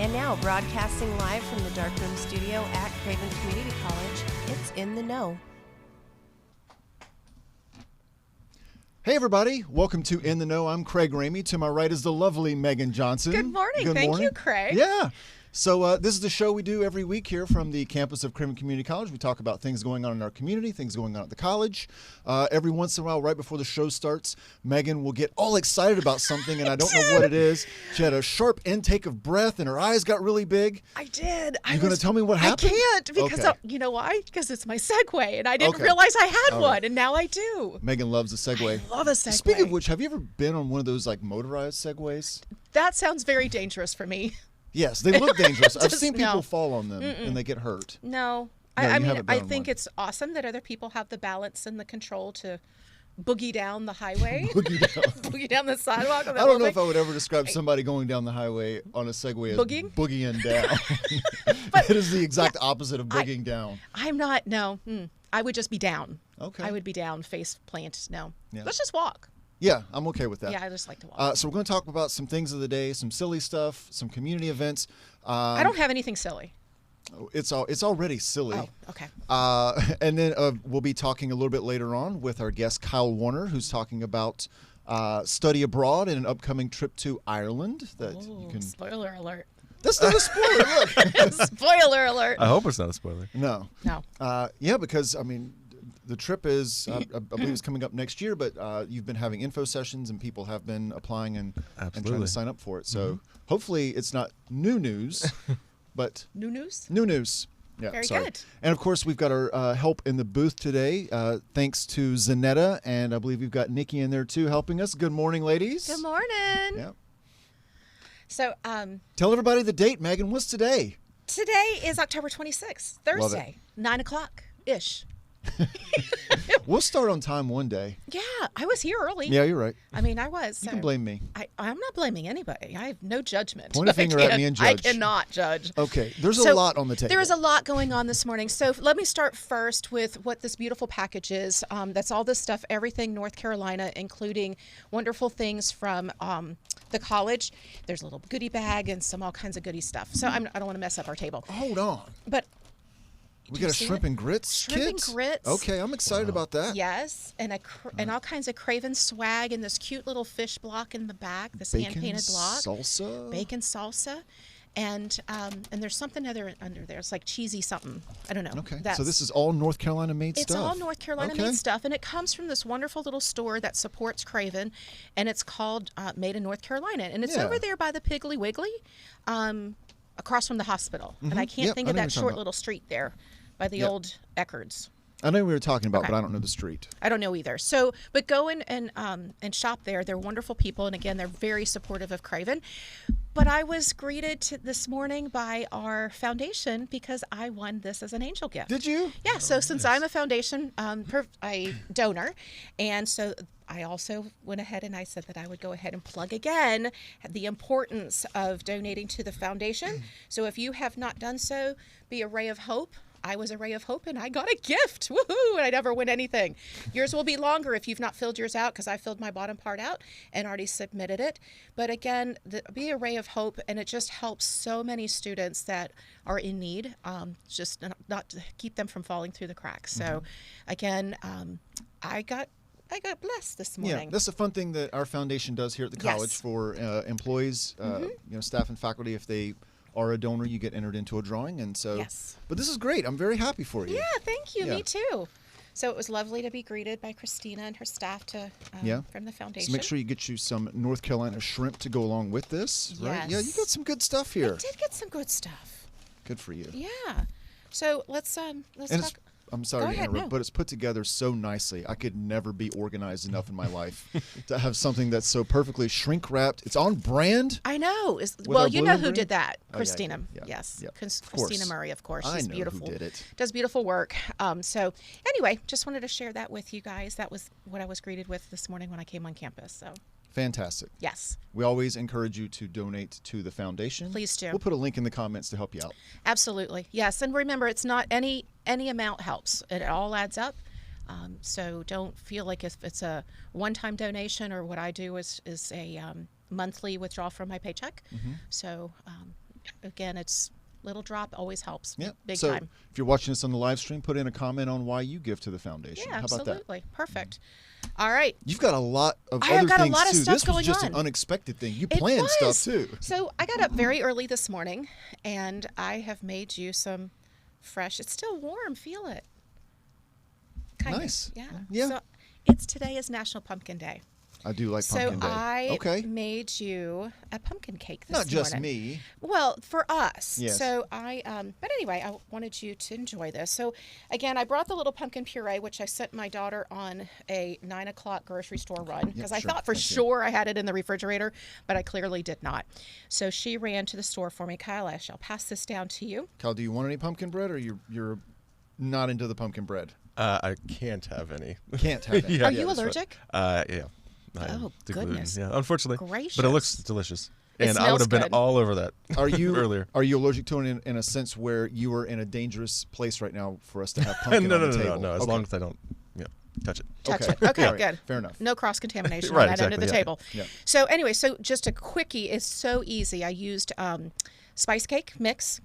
And now, broadcasting live from the Darkroom Studio at Craven Community College, it's In the Know. Hey everybody, welcome to In the Know. I'm Craig Ramey. To my right is the lovely Megan Johnson. Good morning. Thank you, Craig. Yeah. So this is the show we do every week here from the campus of Craven Community College. We talk about things going on in our community, things going on at the college. Every once in a while, right before the show starts, Megan will get all excited about something, and I don't know what it is. She had a sharp intake of breath, and her eyes got really big. I did. You're going to tell me what happened? I can't because, Okay. You know why? Because it's my Segway, and I didn't Okay. realize I had All one, right. and now I do. Megan loves a Segway. I love a Segway. Speaking of which, have you ever been on one of those like motorized Segways? That sounds very dangerous for me. Yes, they look dangerous. I've Just seen people no. fall on them and they get hurt. No. No, I you mean, haven't been I on think one. it's awesome that other people have the balance and the control to boogie down the highway. Boogie down. Boogie down the sidewalk. I don't know if I would ever describe somebody going down the highway on a Segway as Boogieing? boogieing down. But- it is the exact opposite of boogieing down. I'm not. No. I would just be down. Okay. I would be down, face plant. No. Yeah. Let's just walk. Yeah, I'm okay with that. Yeah, I just like to walk. So we're going to talk about some things of the day, some silly stuff, some community events. I don't have anything silly. It's already silly. Oh, okay. And then we'll be talking a little bit later on with our guest Kyle Warner, who's talking about study abroad and an upcoming trip to Ireland. That you can. Spoiler alert. That's not a spoiler. Look. Spoiler alert. I hope it's not a spoiler. No. No. Yeah, because I mean, the trip is I believe it's coming up next year, but you've been having info sessions and people have been applying and trying Absolutely. to sign up for it. So hopefully it's not new news, but New news? new news. Yeah, Very sorry. good. And of course, we've got our help in the booth today, thanks to Zanetta, and I believe we've got Nikki in there too helping us. Good morning, ladies. Good morning. Yeah. So, Tell everybody the date, Megan. What's today? today is October 26th, Thursday, 9 o'clock-ish. We'll start on time one day. Yeah, I was here early. Yeah, you're right. I mean, I was. You So can blame me. I'm not blaming anybody. I have no judgment. Point a finger at me and I judge. cannot judge. Okay, there's a So, lot on the table. There is a lot going on this morning. So let me start first with what this beautiful package is. That's all this stuff, everything North Carolina, including wonderful things from the college. There's a little goodie bag and some all kinds of goodie stuff. So I don't want to mess up our table. Hold on. But We do got you a see shrimp it? and grits Shrimp and kit? grits. Okay, I'm excited about that. yes, and and all kinds of Craven swag and this cute little fish block in the back, this Bacon hand-painted block. salsa. Bacon salsa. And there's something other under there. It's like cheesy something. I don't know. Okay, so That's- this is all North Carolina made It's stuff. all North Carolina Okay. made stuff, and it comes from this wonderful little store that supports Craven, and it's called Made in North Carolina, and it's Yeah. over there by the Piggly Wiggly, across from the hospital. And I can't Yep, think I of know what that you're talking short about. little street there, by the Yep. old Eckards. I know we were talking about, Okay. but I don't know the street. I don't know either. So, but go in and shop there. They're wonderful people, and again, they're very supportive of Craven. But I was greeted this morning by our foundation because I won this as an angel gift. Did you? Yeah. So since I'm a foundation donor, and so I also went ahead and I said that I would go ahead and plug again the importance of donating to the foundation. So if you have not done so, be a ray of hope. I was a ray of hope and I got a gift. Woohoo! And I never win anything. Yours will be longer if you've not filled yours out because I filled my bottom part out and already submitted it. But again, be a ray of hope, and it just helps so many students that are in need, just not to keep them from falling through the cracks. So again, I got blessed this morning. Yeah, that's a fun thing that our foundation does here at the college Yes. for employees, staff and faculty. If they are a donor, you get entered into a drawing, and so. Yes. But this is great. I'm very happy for you. Yeah, thank you. Yeah. Me too. So it was lovely to be greeted by Christina and her staff from the foundation. So make sure you get you some North Carolina shrimp to go along with this, right? Yeah, you Yes. got some good stuff here. I did get some good stuff. Good for you. Yeah. So let's And talk. I'm sorry Go to ahead, interrupt, no. but it's put together so nicely. I could never be organized enough in my life to have something that's so perfectly shrink wrapped. It's on brand. I know. our Well, you know blue who and did green? that? Oh, yeah, Christina. yeah, Yes. yeah. Of Christina course. Murray, of course. I She's know who beautiful. did it. Does beautiful work. So anyway, just wanted to share that with you guys. That was what I was greeted with this morning when I came on campus. So Fantastic. yes, We always encourage you to donate to the foundation. Please do. We'll put a link in the comments to help you out. absolutely. Yes. And remember, it's not any amount helps. It all adds up. So don't feel like if it's a one-time donation, or what I do is a monthly withdrawal from my paycheck. So Again, it's little drop always helps. Yeah. Big so time. if you're watching this on the live stream, put in a comment on why you give to the foundation. Yeah, How about absolutely. that? Perfect. All right. You've got a lot of I have other got a things lot of too. stuff This was going just on. an unexpected thing. You It planned stuff was. too. So I got up very early this morning, and I have made you some fresh. It's still warm. Feel it. Kind Nice. Of, yeah. Yeah. So today is National Pumpkin Day. I do like So pumpkin day. I Okay. made you a pumpkin cake this Not just morning. me. Well, for us. Yes. So but anyway, I wanted you to enjoy this. So again, I brought the little pumpkin puree, which I sent my daughter on a 9 o'clock grocery store run because I sure. thought for Thank you. sure I had it in the refrigerator, but I clearly did not. So she ran to the store for me. Kyle, I shall pass this down to you. Kyle, do you want any pumpkin bread, or you're not into the pumpkin bread? I can't have any. Can't have it. Yeah. Are you that's right. allergic? Yeah. Oh, to gluten. goodness. Yeah, unfortunately. Gracious. But it looks delicious. It And I smells would have been good. all over that Are you earlier. Are you allergic to it in a sense where you are in a dangerous place right now for us to have pumpkin no, on no, the no, table? no. As Okay. long as I don't touch it. Touch Okay. it. Okay, All right. good. Fair enough. No cross contamination Right, on that end of the exactly, yeah. table. Yeah. So anyway, so just a quickie is so easy. I used spice cake mix.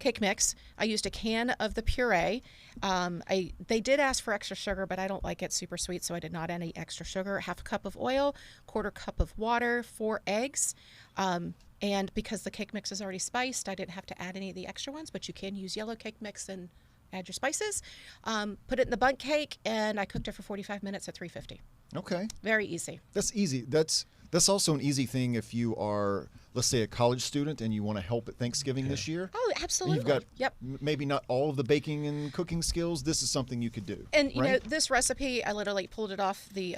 I used a can of the puree. They did ask for extra sugar, but I don't like it super sweet, so I did not add any extra sugar. Half a cup of oil, quarter cup of water, 4 eggs. And because the cake mix is already spiced, I didn't have to add any of the extra ones, but you can use yellow cake mix and add your spices. Put it in the bundt cake, and I cooked it for 45 minutes at 350. Okay. Very easy. That's easy. That's also an easy thing if you are, let's say, a college student and you want to help at Thanksgiving this year. Oh, And absolutely. you've got Yep. maybe not all of the baking and cooking skills. This is something you could do. And you know, right? this recipe, I literally pulled it off the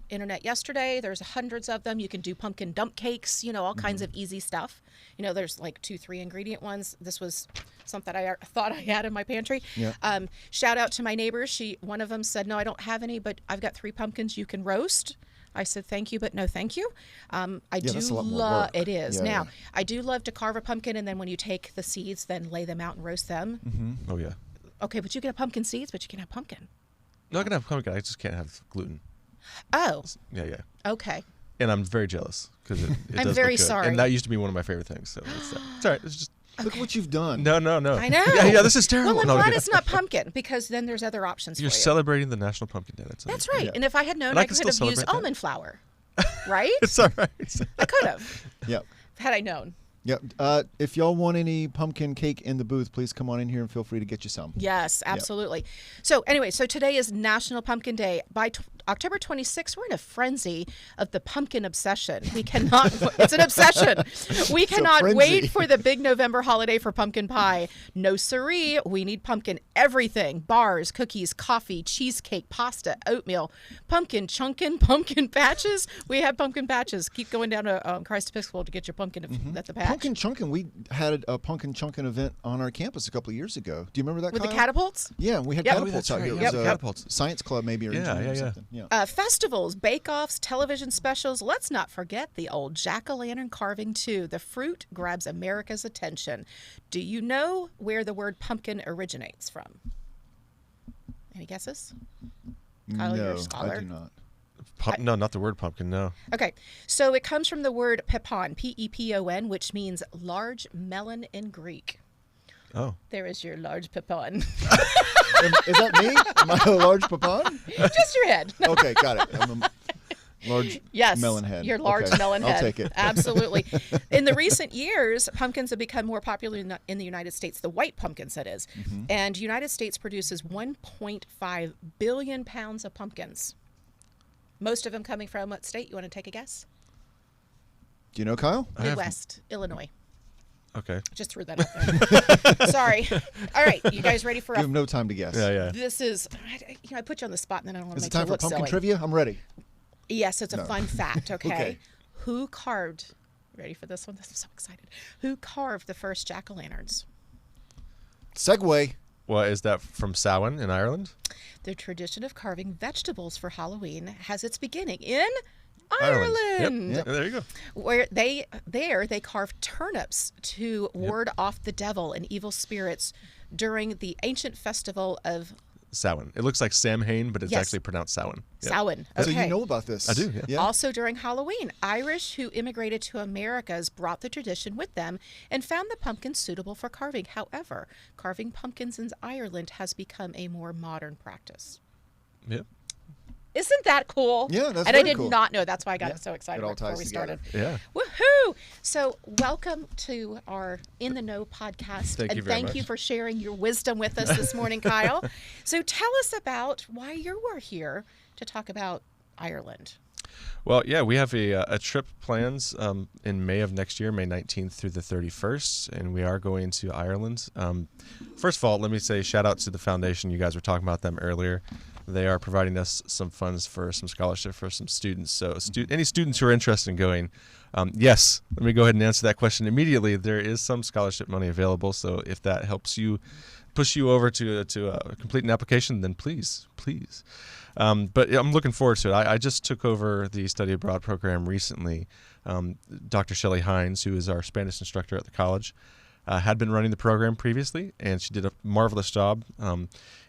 internet yesterday. There's hundreds of them. You can do pumpkin dump cakes, all kinds of easy stuff. There's like 2-3 ingredient ones. This was something I thought I had in my pantry. Yeah. Shout out to my neighbors. One of them said, "No, I don't have any, but I've got 3 pumpkins you can roast." I said, "Thank you, but no thank you." that's a lot more love work. it is. Yeah, Now, yeah. I do love to carve a pumpkin, and then when you take the seeds, then lay them out and roast them. Oh, yeah. Okay, but you can have pumpkin seeds, but you can have pumpkin. No, I can have pumpkin. I just can't have gluten. Oh, Yeah. okay. And I'm very jealous because it I'm does very look good. sorry. And that used to be one of my favorite things. So it's all right. It's just Look what you've done. no. I know. Yeah. This is terrible. Well, I'm No, glad yeah. it's not pumpkin because then there's other options You're for you. celebrating the National Pumpkin Day. That's right. Yeah. And if I had known, And I I can could have still used celebrate that. almond flour. Right? It's all right. I could have, Yep. had I known. Yep. If y'all want any pumpkin cake in the booth, please come on in here and feel free to get you some. Yes, absolutely. So anyway, today is National Pumpkin Day. By October 26th, we're in a frenzy of the pumpkin obsession. We cannot, it's an obsession. We cannot frenzy. wait for the big November holiday for pumpkin pie. No siree, we need pumpkin everything. Bars, cookies, coffee, cheesecake, pasta, oatmeal, pumpkin chunkin', pumpkin patches. We have pumpkin patches. Keep going down to Christ Episcopal to get your pumpkin at the patch. Pumpkin Chunkin', we had a Pumpkin Chunkin' event on our campus a couple of years ago. Do you remember that, With Kyle? the catapults? Yeah, we had Yep. catapults That's out right. here. It Yep. was a Catapults. science club maybe or Yeah, engineering or yeah. something. Yeah. Festivals, bake-offs, television specials. Let's not forget the old jack-o'-lantern carving, too. The fruit grabs America's attention. Do you know where the word pumpkin originates from? Any guesses? Kyle, you're a No, scholar. I do not. No, not the word pumpkin. No. Okay, so it comes from the word pepon, P-E-P-O-N, which means large melon in Greek. Oh. There is your large pepon. Is that me? Am I a large pecan? Just your head. Okay, got it. I'm a large Yes, melon head. your large Okay, melon head. I'll take it. Absolutely. In the recent years, pumpkins have become more popular in the United States, the white pumpkins, that is. Mm-hmm. And United States produces 1.5 billion pounds of pumpkins. Most of them coming from what state? You want to take a guess? Do you know, Kyle? I have- Midwest, Illinois. Okay. Just threw that out there. Sorry. All right, you guys ready for You a... have no time to guess. Yeah. This is... I put you on the spot and then I don't want Is to it make you time for look pumpkin silly. trivia? I'm ready. Yes, it's a fun fact, okay? Okay. Who carved... Ready for this one? I'm so excited. Who carved the first jack-o'-lanterns? Segway. Well, is that from Samhain in Ireland? The tradition of carving vegetables for Halloween has its beginning in Ireland. Ireland, Yep. There you go. where they carved turnips to ward off the devil and evil spirits during the ancient festival of Samhain. It looks like Samhain, but it's Yes. actually pronounced Samhain. Yep. Samhain. Okay. So you know about this? I do, yeah. Also during Halloween, Irish who immigrated to Americas brought the tradition with them and found the pumpkins suitable for carving. However, carving pumpkins in Ireland has become a more modern practice. Yep. Isn't that cool? Yeah, that's And I very did cool. not know. That's why I got Yeah, so excited it all right before ties we together. started. Yeah. Woohoo! So, welcome to our In the Know podcast. Thank and you very thank much. you for sharing your wisdom with us this morning, Kyle. So, tell us about why you were here to talk about Ireland. Well, yeah, we have a trip planned in May of next year, May 19th through the 31st, and we are going to Ireland. First of all, let me say shout out to the foundation. You guys were talking about them earlier. They are providing us some funds for some scholarship for some students. So any students who are interested in going, yes, let me go ahead and answer that question immediately. There is some scholarship money available. So if that helps you push you over to complete an application, then please. But I'm looking forward to it. I just took over the study abroad program recently. Dr. Shelley Hines, who is our Spanish instructor at the college, had been running the program previously, and she did a marvelous job.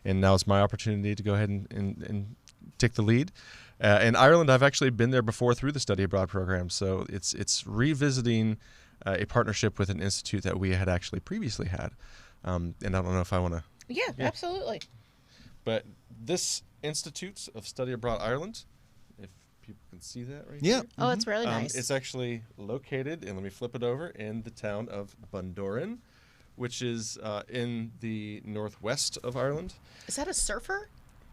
And now it's my opportunity to go ahead and take the lead. In Ireland, I've actually been there before through the study abroad program, so it's revisiting a partnership with an institute that we had actually previously had. And I don't know if I want to... Yeah, absolutely. But this Institute of Study Abroad Ireland, if people can see that right Yeah. here. Oh, it's really nice. It's actually located, and let me flip it over, in the town of Bundoran, which is in the northwest of Ireland. Is that a surfer?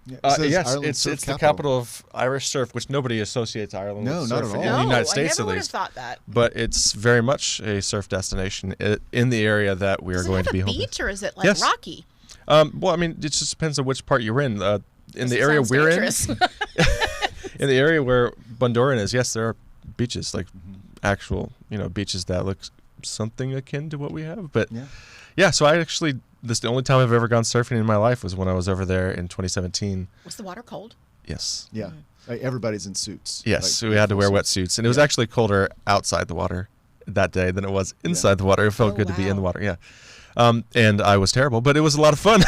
Yeah, it says Yes, Ireland it's Surf the capital of Irish surf, which nobody associates Ireland No, with not surf at all. in No, the United States I at never would have least. thought that. But it's very much a surf destination in the area that we are Does it going have to be a home. beach or is it like Yes. rocky? Well, I mean, it just depends on which part you're in. In the area we're in, in the area where Bundoran is, yes, there are beaches, like actual, beaches that look something akin to what we have. But yeah, so this is the only time I've ever gone surfing in my life was when I was over there in 2017. Was the water cold? Yes. Yeah. Like, everybody's in suits. Yes, Like, so we had to wear full wetsuits, and it was actually colder outside the water that day than it was inside the water. It felt Oh, good to be in the wow. water, yeah. And I was terrible, but it was a lot of fun.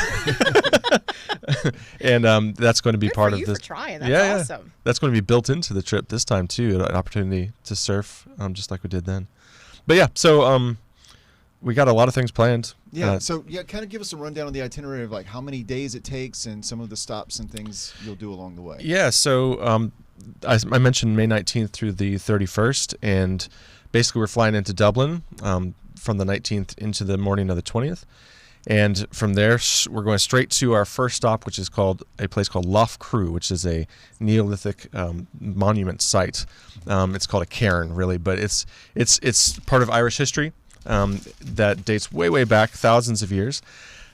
And that's going to be Good part for of you the for trying. That's awesome. That's going to be built into the trip this time too, an opportunity to surf, just like we did then. But yeah, so we got a lot of things planned. Yeah. Kind of give us a rundown on the itinerary of like how many days it takes and some of the stops and things you'll do along the way. Yeah. So I mentioned May 19th through the 31st, and basically we're flying into Dublin from the 19th into the morning of the 20th. And from there, we're going straight to our first stop, which is a place called Lough Crew, which is a Neolithic monument site. It's called a cairn, really, but it's part of Irish history that dates way back, thousands of years.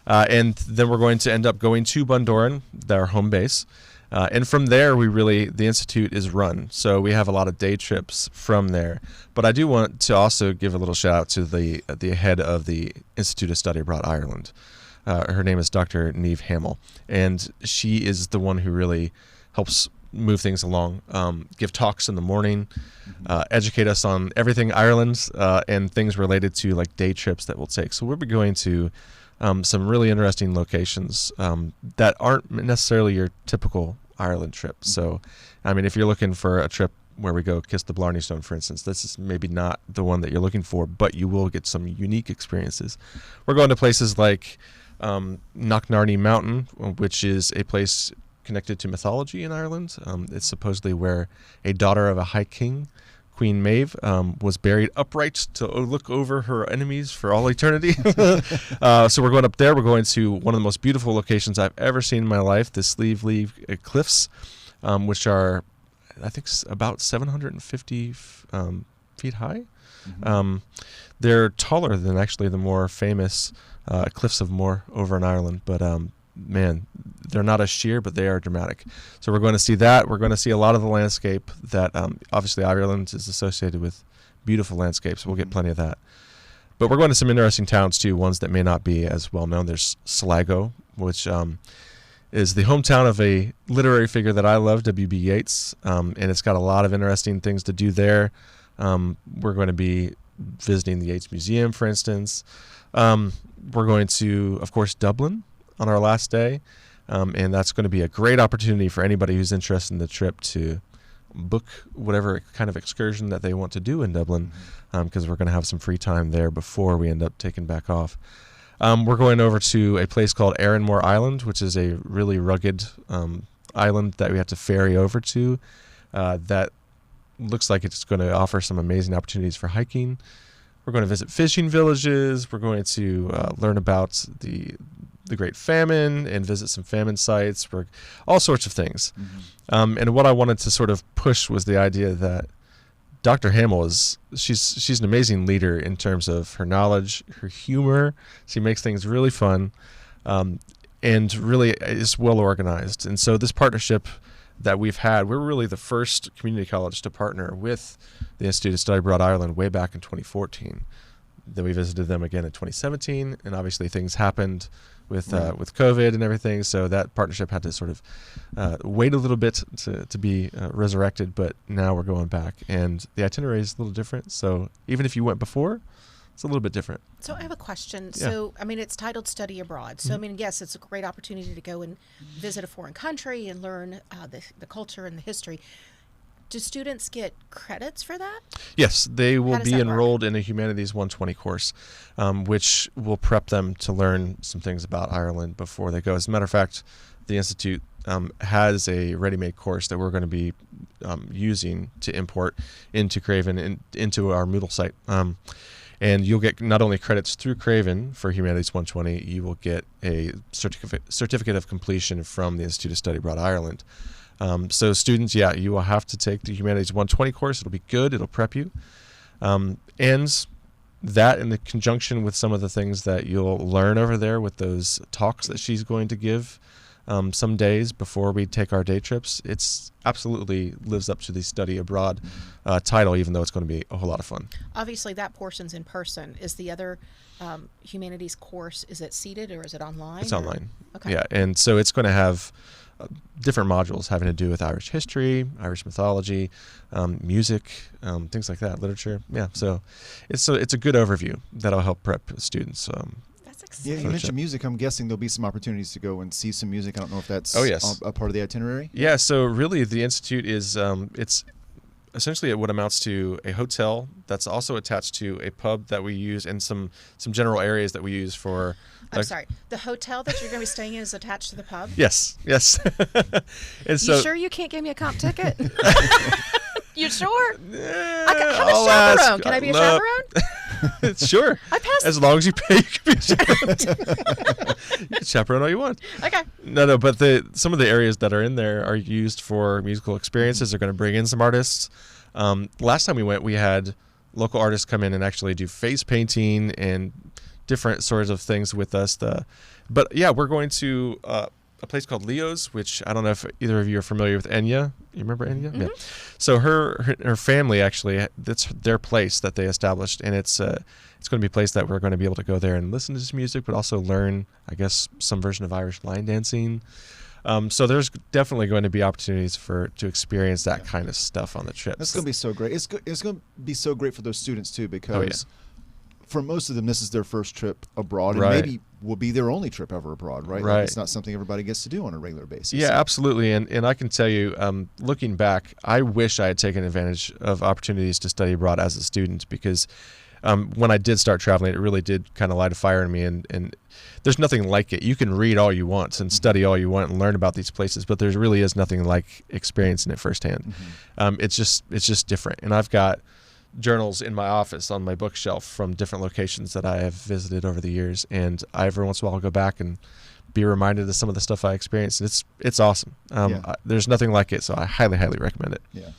And then we're going to end up going to Bundoran, our home base. And from there, the Institute is run. So we have a lot of day trips from there. But I do want to also give a little shout out to the head of the Institute of Study Abroad Ireland. Her name is Dr. Niamh Hamill. And she is the one who really helps move things along, give talks in the morning, educate us on everything Ireland and things related to like day trips that we'll take. So we'll be going to some really interesting locations that aren't necessarily your typical Ireland trip. So, I mean, if you're looking for a trip where we go kiss the Blarney Stone, for instance, this is maybe not the one that you're looking for, but you will get some unique experiences. We're going to places like Knocknarney Mountain, which is a place connected to mythology in Ireland. It's supposedly where a daughter of a high king, Queen Maeve, was buried upright to look over her enemies for all eternity. So we're going up there. We're going to one of the most beautiful locations I've ever seen in my life, the Slieve League Cliffs, which are, I think, about 750 feet high. They're taller than actually the more famous Cliffs of Moher over in Ireland, but man, they're not as sheer, but they are dramatic. So we're going to see that. We're going to see a lot of the landscape that obviously Ireland is associated with beautiful landscapes. We'll get plenty of that. But we're going to some interesting towns too, ones that may not be as well known. There's Sligo, which is the hometown of a literary figure that I love, W.B. Yeats, and it's got a lot of interesting things to do there. We're going to be visiting the Yeats Museum, for instance. We're going to, of course, Dublin on our last day. And that's going to be a great opportunity for anybody who's interested in the trip to book whatever kind of excursion that they want to do in Dublin, because we're going to have some free time there before we end up taking back off. We're going over to a place called Erinmore Island, which is a really rugged island that we have to ferry over to. That looks like it's going to offer some amazing opportunities for hiking. We're going to visit fishing villages. We're going to learn about the Great Famine and visit some famine sites. All sorts of things. And what I wanted to sort of push was the idea that Dr. Hamill she's an amazing leader in terms of her knowledge, her humor. She makes things really fun, and really is well organized. And so this partnership that we've had, we're really the first community college to partner with the Institute of Study Abroad Ireland way back in 2014. Then we visited them again in 2017, and obviously things happened with COVID and everything, so that partnership had to sort of wait a little bit to be resurrected, but now we're going back, and the itinerary is a little different, so even if you went before, it's a little bit different. So I have a question. Yeah. So, I mean, it's titled Study Abroad. So, I mean, yes, it's a great opportunity to go and visit a foreign country and learn the culture and the history. Do students get credits for that? Yes, they will How does be that enrolled in a Humanities 120 course, which will prep them to learn some things about Ireland before they go. As a matter of fact, the Institute has a ready-made course that we're going to be using to import into Craven and into our Moodle site. And you'll get not only credits through Craven for Humanities 120, you will get a certificate of completion from the Institute of Study Abroad Ireland. So students, you will have to take the Humanities 120 course. It'll be good. It'll prep you. And that in the conjunction with some of the things that you'll learn over there with those talks that she's going to give some days before we take our day trips, it's absolutely lives up to the study abroad title, even though it's going to be a whole lot of fun. Obviously, that portion's in person. Is the other humanities course, is it seated or is it online? It's online. Okay. Yeah, and so it's going to have different modules having to do with Irish history, Irish mythology, music, things like that, literature. Yeah, so it's a good overview that'll help prep students. That's Yeah, exciting. you mentioned music. I'm guessing there'll be some opportunities to go and see some music. I don't know if that's a part of the itinerary. Yeah, so really the Institute is it's essentially what amounts to a hotel that's also attached to a pub that we use and some general areas that we use for. I'm sorry. The hotel that you're going to be staying in is attached to the pub? Yes. And so, you sure you can't give me a comp ticket? You sure? I'm a I'll chaperone. ask. Can I be a No. chaperone? Sure. I passed. As long as you pay, you can be a chaperone. You can chaperone all you want. Okay. No, but some of the areas that are in there are used for musical experiences. They're going to bring in some artists. Last time we went, we had local artists come in and actually do face painting and different sorts of things with us. But yeah, we're going to a place called Leo's, which I don't know if either of you are familiar with Enya. You remember Enya? Mm-hmm. Yeah. So her family actually, that's their place that they established, and it's going to be a place that we're going to be able to go there and listen to some music, but also learn, I guess, some version of Irish line dancing. So there's definitely going to be opportunities to experience that kind of stuff on the trip. That's going to be so great. It's going to be so great for those students too, because for most of them, this is their first trip abroad, and maybe will be their only trip ever abroad, right? Right. Like it's not something everybody gets to do on a regular basis. Yeah, absolutely. And I can tell you, looking back, I wish I had taken advantage of opportunities to study abroad as a student, because when I did start traveling, it really did kind of light a fire in me. And there's nothing like it. You can read all you want and study all you want and learn about these places, but there really is nothing like experiencing it firsthand. It's just different. And I've got journals in my office on my bookshelf from different locations that I have visited over the years, and every once in a while I'll go back and be reminded of some of the stuff I experienced. It's awesome. There's nothing like it, so I highly recommend it. Yeah.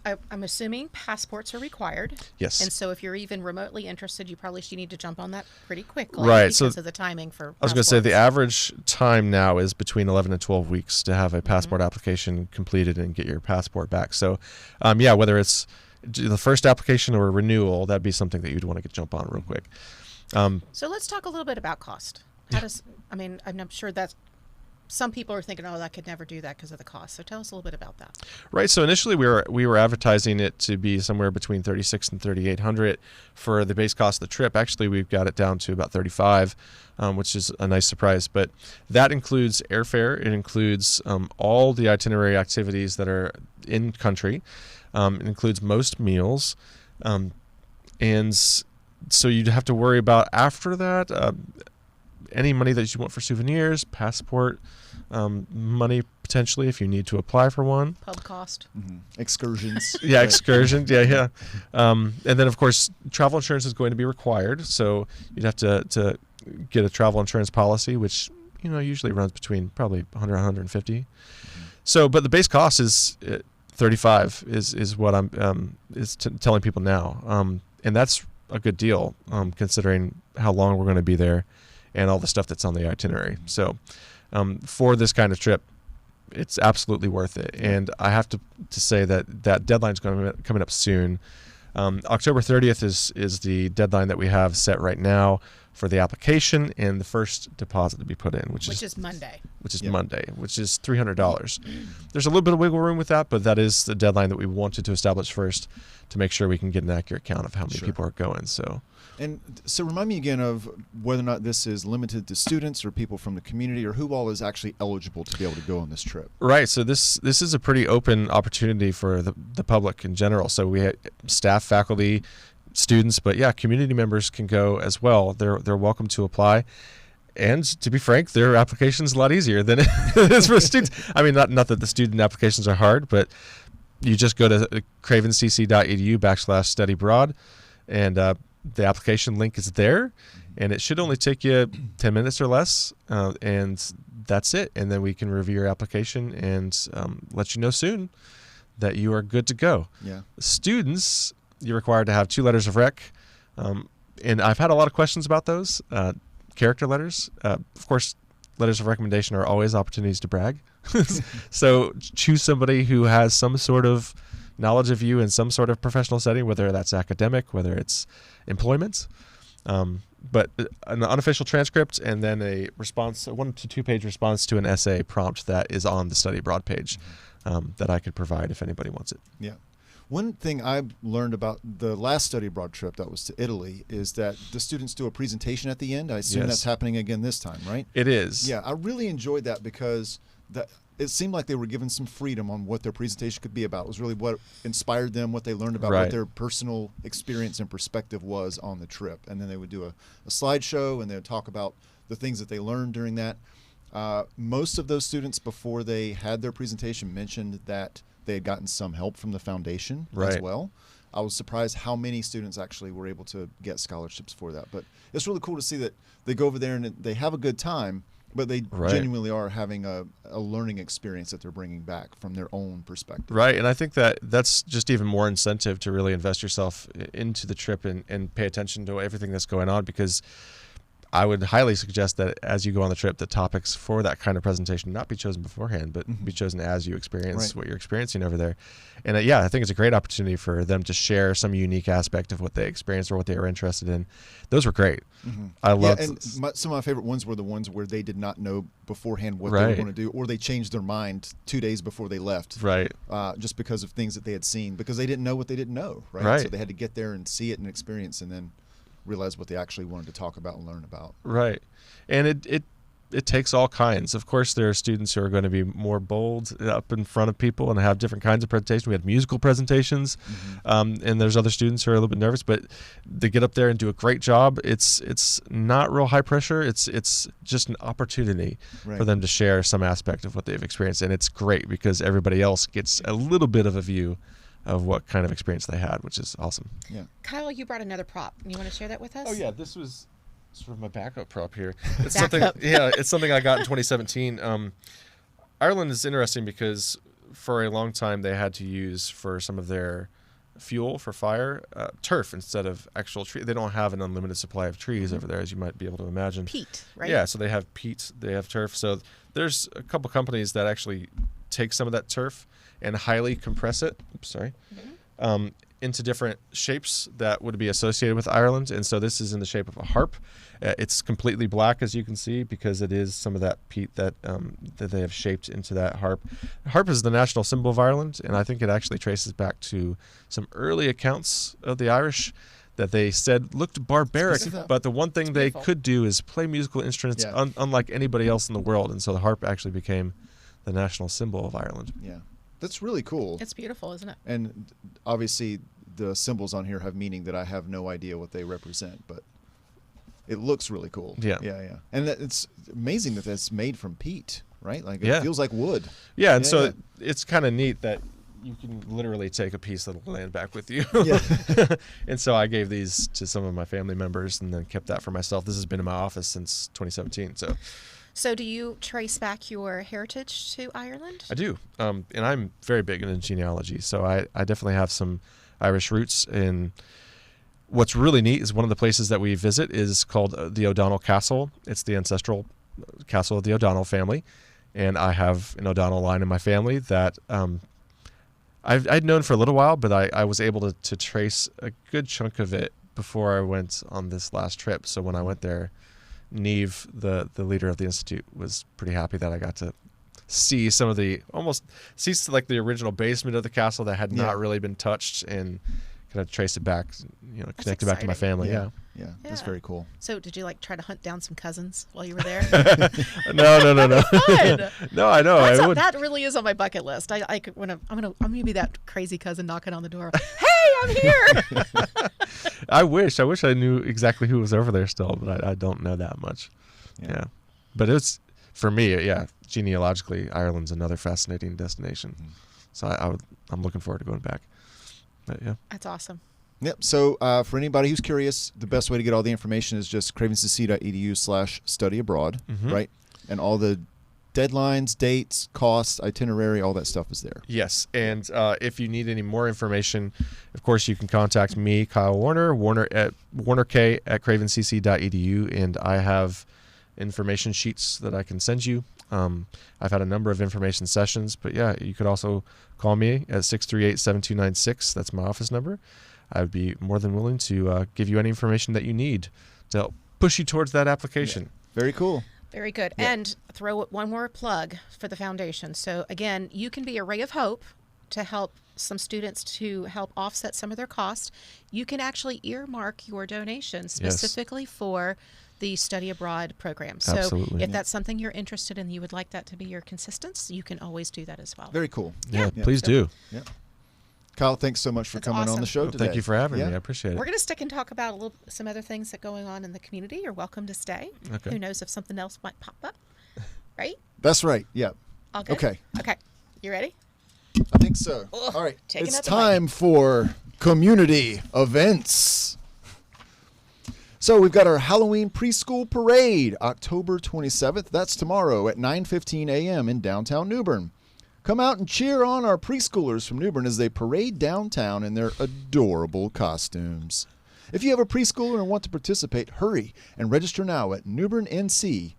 I'm assuming passports are required. Yes. And so if you're even remotely interested, you probably should need to jump on that pretty quickly. Right, Because so of the timing for I was going to say the passports. average time now is between 11 and 12 weeks to have a passport application completed and get your passport back. So, whether it's the first application or a renewal, that'd be something that you'd want to jump on real quick. So let's talk a little bit about cost. I'm sure that's some people are thinking, oh, I could never do that because of the cost. So tell us a little bit about that. Right. So initially we were advertising it to be somewhere between $3,600 and $3,800 for the base cost of the trip. Actually, we've got it down to about $35, which is a nice surprise. But that includes airfare. It includes all the itinerary activities that are in country. It includes most meals, and so you'd have to worry about after that any money that you want for souvenirs, passport, money potentially if you need to apply for one. Pub cost. Excursions. Yeah, excursions. Yeah. And then, of course, travel insurance is going to be required. So you'd have to get a travel insurance policy, which, usually runs between probably 100 and 150. So, but the base cost is 35 is what I'm telling people now. And that's a good deal considering how long we're going to be there and all the stuff that's on the itinerary. So for this kind of trip, it's absolutely worth it. And I have to say that deadline's coming up soon. October 30th is the deadline that we have set right now for the application and the first deposit to be put in, which is Monday. Monday, which is $300. There's a little bit of wiggle room with that, but that is the deadline that we wanted to establish first to make sure we can get an accurate count of how many people are going. And so remind me again of whether or not this is limited to students or people from the community, or who all is actually eligible to be able to go on this trip. Right. So this is a pretty open opportunity for the public in general. So we have staff, faculty, students, but yeah, community members can go as well. They're welcome to apply. And to be frank, their application's a lot easier than it is for students. I mean, not that the student applications are hard, but you just go to CravenCC.edu /study and the application link is there, and it should only take you 10 minutes or less, and that's it. And then we can review your application and let you know soon that you are good to go. Yeah. Students, you're required to have 2 letters of rec, and I've had a lot of questions about those. Character letters. Of course, letters of recommendation are always opportunities to brag. So choose somebody who has some sort of knowledge of you in some sort of professional setting, whether that's academic, whether it's employment, but an unofficial transcript and then a response, a 1 to 2 page response to an essay prompt that is on the study abroad page that I could provide if anybody wants it. Yeah. One thing I learned about the last study abroad trip that was to Italy is that the students do a presentation at the end. I assume that's happening again this time, right? It is. Yeah, I really enjoyed that because it seemed like they were given some freedom on what their presentation could be about. It was really what inspired them, what they learned about, what their personal experience and perspective was on the trip. And then they would do a slideshow, and they would talk about the things that they learned during that. Most of those students, before they had their presentation, mentioned that they had gotten some help from the foundation as well. I was surprised how many students actually were able to get scholarships for that. But it's really cool to see that they go over there and they have a good time, but they genuinely are having a learning experience that they're bringing back from their own perspective. Right, and I think that's just even more incentive to really invest yourself into the trip and pay attention to everything that's going on, because I would highly suggest that as you go on the trip, the topics for that kind of presentation not be chosen beforehand, but be chosen as you experience what you're experiencing over there. And I think it's a great opportunity for them to share some unique aspect of what they experienced or what they were interested in. Those were great. I loved. Yeah, and some of my favorite ones were the ones where they did not know beforehand what they were going to do, or they changed their mind 2 days before they left. Right. Just because of things that they had seen, because they didn't know what they didn't know. Right. So they had to get there and see it and experience, and then realize what they actually wanted to talk about and learn about. Right. And it takes all kinds. Of course, there are students who are going to be more bold up in front of people and have different kinds of presentations. We had musical presentations, and there's other students who are a little bit nervous, but they get up there and do a great job. It's not real high pressure. It's just an opportunity for them to share some aspect of what they've experienced, and it's great because everybody else gets a little bit of a view of what kind of experience they had, which is awesome. Yeah. Kyle, you brought another prop. You want to share that with us? Oh yeah, this was sort of my backup prop here. It's it's something I got in 2017. Ireland is interesting because for a long time they had to use for some of their fuel for fire turf instead of actual tree. They don't have an unlimited supply of trees over there, as you might be able to imagine. Peat, right? Yeah, so they have peat, they have turf. So there's a couple companies that actually take some of that turf and highly compress it. Oops, sorry. into different shapes that would be associated with Ireland. And so this is in the shape of a harp. It's completely black, as you can see, because it is some of that peat that that they have shaped into that harp. Harp is the national symbol of Ireland, and I think it actually traces back to some early accounts of the Irish that they said looked barbaric, but the one thing they could do is play musical instruments unlike anybody else in the world. And so the harp actually became the national symbol of Ireland. Yeah. That's really cool. It's beautiful, isn't it? And obviously the symbols on here have meaning that I have no idea what they represent, but it looks really cool. Yeah. Yeah. And it's amazing that that's made from peat, right? Like it feels like wood. Yeah, and so it's kind of neat that you can literally take a piece that'll land back with you. Yeah. And so I gave these to some of my family members and then kept that for myself. This has been in my office since 2017. So do you trace back your heritage to Ireland? I do. And I'm very big into genealogy. So I definitely have some Irish roots. And what's really neat is one of the places that we visit is called the O'Donnell Castle. It's the ancestral castle of the O'Donnell family. And I have an O'Donnell line in my family that I'd known for a little while, but I was able to trace a good chunk of it before I went on this last trip. So when I went there, Neve, the leader of the Institute, was pretty happy that I got to see some of the like the original basement of the castle that had not really been touched and kind of trace it back, connect it back to my family. Yeah. That's very cool. So did you try to hunt down some cousins while you were there? No. Fun. No, I know. That really is on my bucket list. I'm gonna be that crazy cousin knocking on the door. Hey, I'm here. I wish I knew exactly who was over there still, but I don't know that much. Yeah. But it's, for me, genealogically, Ireland's another fascinating destination. Mm-hmm. So I'm looking forward to going back. But yeah. That's awesome. Yep. So for anybody who's curious, the best way to get all the information is just CravenCC.edu/study abroad, right? And all the deadlines, dates, costs, itinerary, all that stuff is there. Yes. And if you need any more information, of course, you can contact me, Kyle Warner at WarnerK@CravenCC.edu, and I have information sheets that I can send you. I've had a number of information sessions, but you could also call me at 638-7296. That's my office number. I would be more than willing to give you any information that you need to help push you towards that application. Yeah. Very cool. Very good. Yeah. And throw one more plug for the foundation. So again, you can be a ray of hope to help some students to help offset some of their costs. You can actually earmark your donation specifically for the study abroad program. So Absolutely. If that's something you're interested in, you would like that to be your consistency, you can always do that as well. Very cool. Yeah. Please do. Yeah. Kyle, thanks so much for coming on the show today. Thank you for having me. I appreciate it. We're going to stick and talk about some other things that are going on in the community. You're welcome to stay. Okay. Who knows if something else might pop up, right? That's right. Yeah. All good? Okay. You ready? I think so. Ugh, all right. taking It's up the time for community events. So we've got our Halloween preschool parade, October 27th. That's tomorrow at 9:15 a.m. in downtown New Bern. Come out and cheer on our preschoolers from New Bern as they parade downtown in their adorable costumes. If you have a preschooler and want to participate, hurry and register now at newbernnc.gov.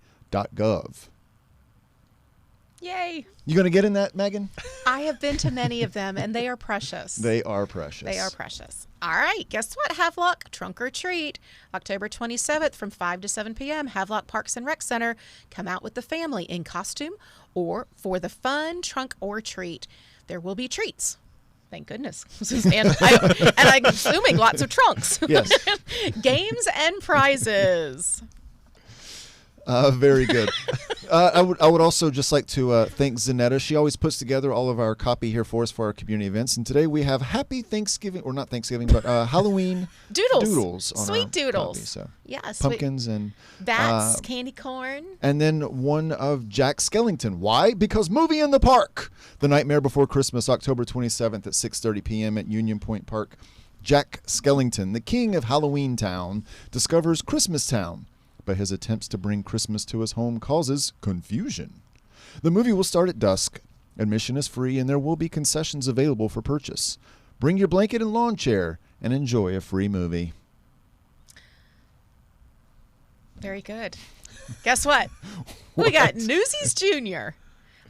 Yay. You going to get in that, Megan? I have been to many of them, and they are precious. They are precious. They are precious. All right. Guess what, Havelock? Trunk or treat. October 27th from 5 to 7 p.m. Havelock Parks and Rec Center. Come out with the family in costume or for the fun trunk or treat. There will be treats. Thank goodness. and I'm assuming lots of trunks. Yes. Games and prizes. Very good. I would also just like to thank Zanetta. She always puts together all of our copy here for us for our community events. And today we have Happy Thanksgiving, or not Thanksgiving, but Halloween doodles on sweet our doodles. Copy, so. Yes. Pumpkins and bats, candy corn. And then one of Jack Skellington. Why? Because Movie in the Park. The Nightmare Before Christmas, October 27th at 6:30 p.m. at Union Point Park. Jack Skellington, the king of Halloween Town, discovers Christmas Town, but his attempts to bring Christmas to his home causes confusion. The movie will start at dusk. Admission is free, and there will be concessions available for purchase. Bring your blanket and lawn chair and enjoy a free movie. Very good. Guess what? We got Newsies Jr.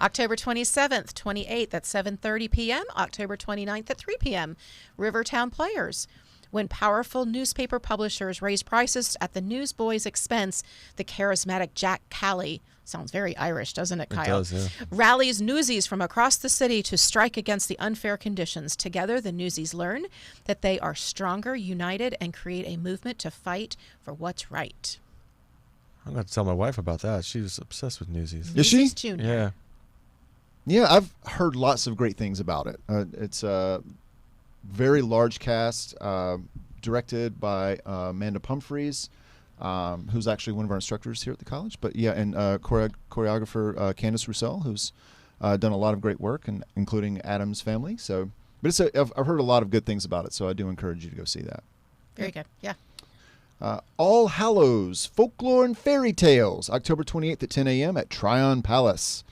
October 27th, 28th at 7:30 p.m., October 29th at 3 p.m., Rivertown Players. When powerful newspaper publishers raise prices at the newsboys' expense, the charismatic Jack Calley, sounds very Irish, doesn't it, Kyle? It does, yeah. Rallies newsies from across the city to strike against the unfair conditions. Together, the newsies learn that they are stronger, united, and create a movement to fight for what's right. I'm going to tell my wife about that. She was obsessed with Newsies. Is she? Newsies Junior. Yeah. Yeah, I've heard lots of great things about it. It's a very large cast, directed by Amanda Pumphrys, who's actually one of our instructors here at the college. But yeah, and choreographer Candace Roussel, who's done a lot of great work, and including Adam's Family. So, but I've heard a lot of good things about it, so I do encourage you to go see that. Very good. Yeah. All Hallows Folklore and Fairy Tales, October 28th at 10 a.m. at Tryon Palace.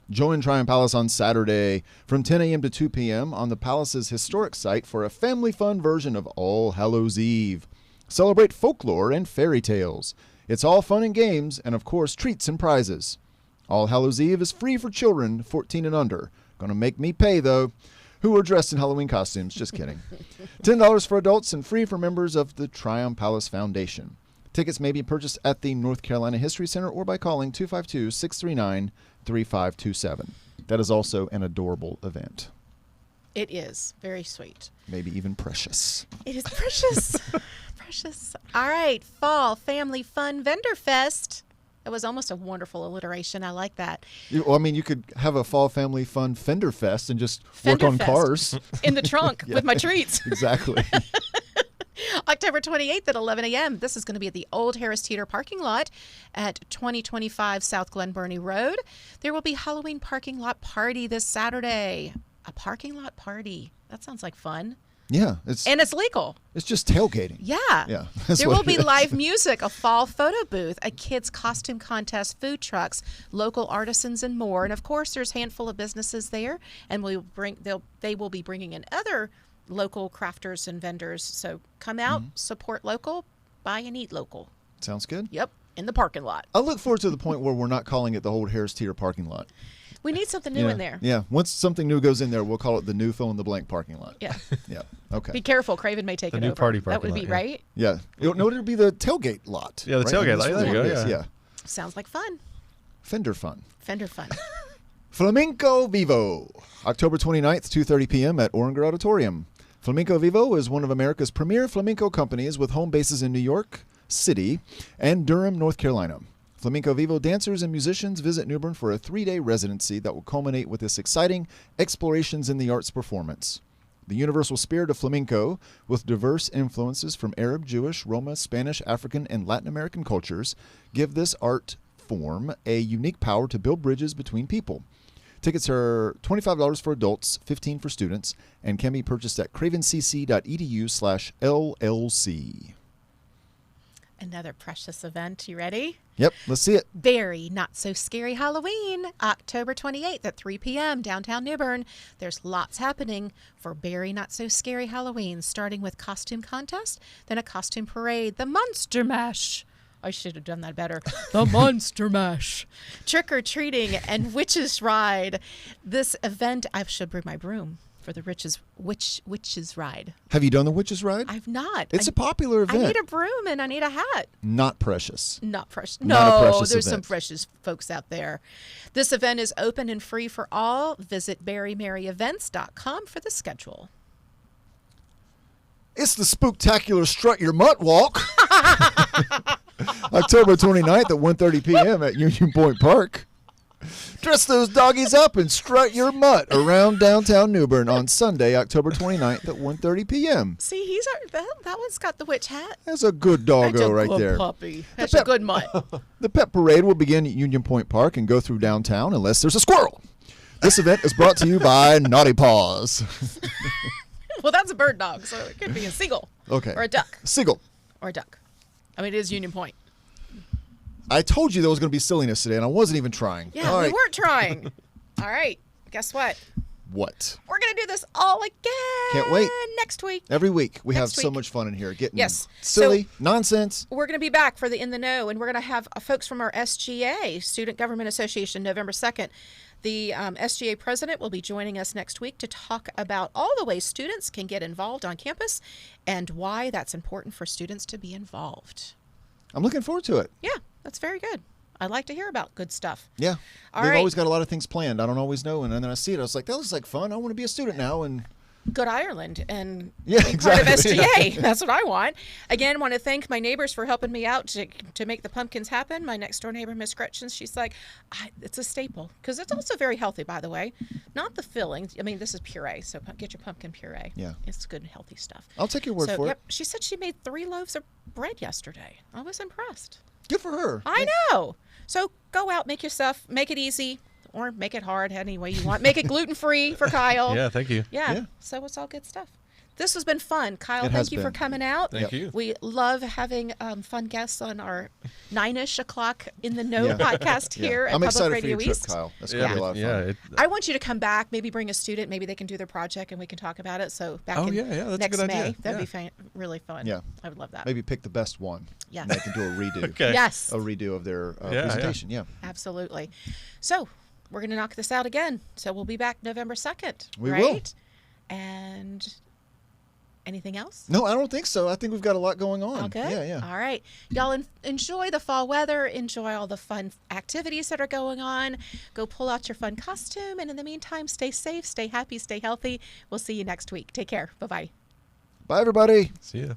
Join Tryon Palace on Saturday from 10 a.m. to 2 p.m. on the palace's historic site for a family fun version of All Hallows Eve. Celebrate folklore and fairy tales. It's all fun and games, and of course treats and prizes. All Hallows Eve is free for children 14 and under. Gonna make me pay though. Who are dressed in Halloween costumes. Just kidding. $10 for adults and free for members of the Tryon Palace Foundation. Tickets may be purchased at the North Carolina History Center or by calling 252-639-3527. That is also an adorable event. It is. Very sweet. Maybe even precious. It is precious. Precious. All right. Fall Family Fun Vendor Fest. That was almost a wonderful alliteration. I like that. You could have a Fall Family Fun Fender Fest and just Fender work on Fest. cars. In the trunk with my treats. Exactly. October 28th at 11 a.m. This is going to be at the Old Harris Teeter parking lot at 2025 South Glen Burnie Road. There will be Halloween parking lot party this Saturday. A parking lot party. That sounds like fun. Yeah. And it's legal. It's just tailgating. Yeah. Yeah. There will be live music, a fall photo booth, a kids costume contest, food trucks, local artisans, and more. And of course, there's a handful of businesses there, and they will be bringing in other local crafters and vendors. So come out, support local, buy and eat local. Sounds good. Yep, in the parking lot. I look forward to the point where we're not calling it the Old Harris Teeter parking lot. We need something new in there. Yeah. Once something new goes in there, we'll call it the new fill in the blank parking lot. Yeah. Yeah. Okay. Be careful, Craven may take The it new over. party That parking would be lot, yeah. right. Yeah. No, it'll be the tailgate lot. Yeah, the right? tailgate And lot. this There you one go, is, yeah. Sounds like fun. Fender fun. Fender fun. Flamenco Vivo, October 29th, 2:30 p.m. at Oranger Auditorium. Flamenco Vivo is one of America's premier flamenco companies with home bases in New York City and Durham, North Carolina. Flamenco Vivo dancers and musicians visit New Bern for a 3-day residency that will culminate with this exciting Explorations in the Arts performance. The universal spirit of flamenco, with diverse influences from Arab, Jewish, Roma, Spanish, African, and Latin American cultures, give this art form a unique power to build bridges between people. Tickets are $25 for adults, $15 for students, and can be purchased at CravenCC.edu/LLC. Another precious event. You ready? Yep, let's see it. Very Not So Scary Halloween, October 28th at 3 p.m. downtown New Bern. There's lots happening for Very Not So Scary Halloween, starting with costume contest, then a costume parade, the Monster Mash. I should have done that better. The Monster Mash. Trick-or-treating and Witches Ride. This event, I should bring my broom for the Witches Ride. Have you done the Witches Ride? I've not. It's a popular event. I need a broom and I need a hat. Not precious. Not precious. Not a No, precious there's event. some precious folks out there. This event is open and free for all. Visit BarryMaryEvents.com for the schedule. It's the Spooktacular Strut Your Mutt Walk. October 29th at 1:30 p.m. at Union Point Park. Dress those doggies up and strut your mutt around downtown New Bern on Sunday, October 29th at 1:30 p.m. See, that one's got the witch hat. That's a good doggo right there. Puppy. That's a good mutt. The pet parade will begin at Union Point Park and go through downtown unless there's a squirrel. This event is brought to you by Naughty Paws. Well, that's a bird dog, so it could be a seagull. Okay. Or a duck. Seagull. Or a duck. I mean, it is Union Point. I told you there was going to be silliness today, and I wasn't even trying. Yeah, All we right. weren't trying. All right. Guess what? What? We're going to to do this all again. Can't wait. Next week. Every week we have Next so week. much fun in here, getting Yes. silly nonsense. We're going to be back for the In the Know, and we're going to have folks from our SGA, Student Government Association, November 2nd. The SGA president will be joining us next week to talk about all the ways students can get involved on campus and why that's important for students to be involved. I'm looking forward to it. Yeah, that's very good. I like to hear about good stuff. Yeah. All They've right. always got a lot of things planned. I don't always know. And then I see it. I was like, that looks like fun. I want to be a student now. And Go to Ireland and Yeah, be part of exactly. SGA. That's what I want. Again, want to thank my neighbors for helping me out to make the pumpkins happen. My next door neighbor, Miss Gretchen, she's like, it's a staple because it's also very healthy, by the way. Not the fillings. I mean, this is puree, so get your pumpkin puree. Yeah. It's good and healthy stuff. I'll take your word for Yep, it. she said she made 3 loaves of bread yesterday. I was impressed. Good for her. I know. So go out, make it easy, or make it hard any way you want. Make it gluten-free for Kyle. Yeah, thank you. Yeah. So it's all good stuff. This has been fun. Kyle, It has thank you for been. coming out. Thank you. We love having fun guests on our 9-ish o'clock In the Know Yeah. podcast Yeah. here at I'm Public excited Radio for your East. trip, Kyle. That's going to be a lot of fun. I want you to come back, maybe bring a student, maybe they can do their project and we can talk about it. So back Oh, in yeah, that's a next good May, idea. that'd Yeah. be really fun. Yeah. I would love that. Maybe pick the best one. Yes. And they can do a redo. Okay. Yes, A redo of their Yeah. presentation. Yeah. absolutely. So we're going to knock this out again. So we'll be back November 2nd. We right? will. And anything else? No, I don't think so. I think we've got a lot going on. All good? Yeah, yeah. All right. Y'all enjoy the fall weather. Enjoy all the fun activities that are going on. Go pull out your fun costume. And in the meantime, stay safe, stay happy, stay healthy. We'll see you next week. Take care. Bye-bye. Bye, everybody. See ya.